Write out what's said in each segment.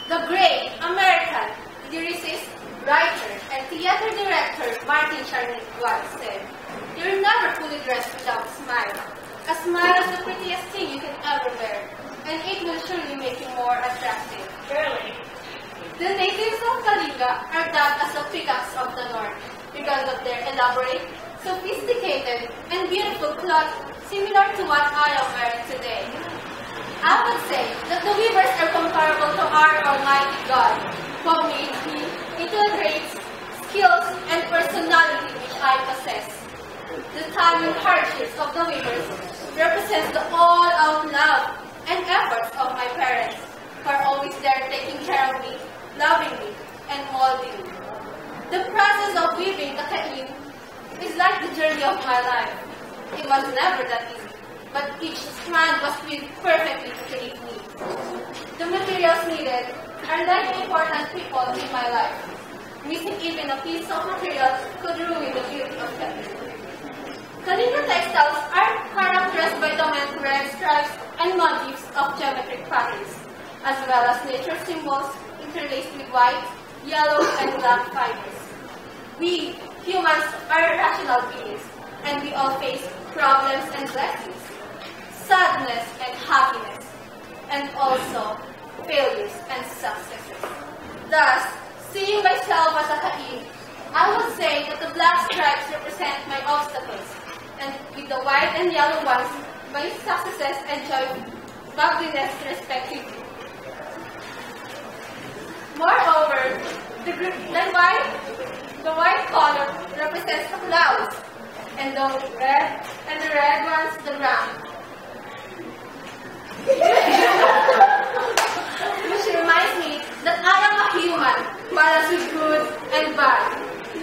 The great American lyricist, writer, and theater director Martin Charnick once said, "You're never fully dressed without a smile. A smile is the prettiest thing you can ever wear, and it will surely make you more attractive." Really? The natives of Kalinga are dubbed as the peacocks of the north because of their elaborate, sophisticated, and beautiful clothing similar to what I am wearing today. I would say that the weavers are comparable to our Almighty God, who made me into the traits, skills, and personality which I possess. The time and hardships of the weavers represents the all-out love and efforts of my parents, who are always there taking care of me, loving me, and molding me. The process of weaving the kain is like the journey of my life. It was never that easy, but each strand was weaved perfectly to fit me. The materials needed are like important people in my life. Missing even a piece of material could ruin the beauty of them. Kalinga textiles are characterized by the many red stripes and motifs of geometric patterns, as well as nature symbols interlaced with white, yellow, and black fibers. We, humans, are rational beings, and we all face problems and blessings, sadness and happiness, and also failures and successes. Thus, seeing myself as a kain, I would say that the black stripes represent my obstacles, and with the white and yellow ones, my successes and joy, godliness respectively. Moreover, the white color represents the clouds, and the red ones the ground. Which reminds me that I am a human, balanced with good and bad.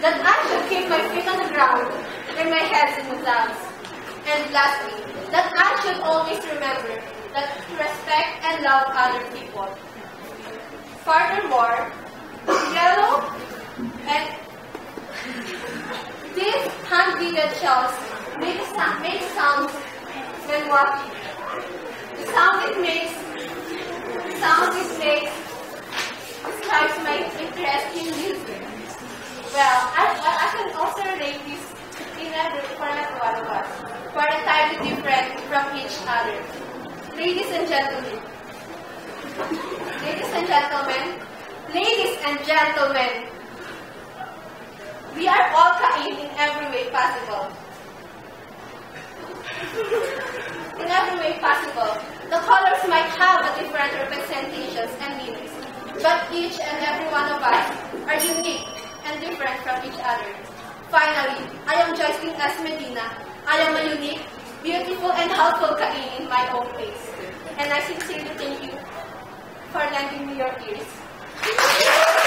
That I should keep my feet on the ground and my head in the clouds. And lastly, that I should always remember that to respect and love other people. Furthermore, yellow and these hand-beaded shells make sounds when walking. The sound it makes describes my interest in music. Well, I can also relate this for every one of us, who are entirely different from each other. Ladies and gentlemen, we are all kain in every way possible. In every way possible, the colors might have a different representations and meanings, but each and every one of us are unique and different from each other. Finally, I am Joycelyn S. Medina. I am a unique, beautiful, and helpful kain in my own place. And I sincerely thank you for lending me your ears.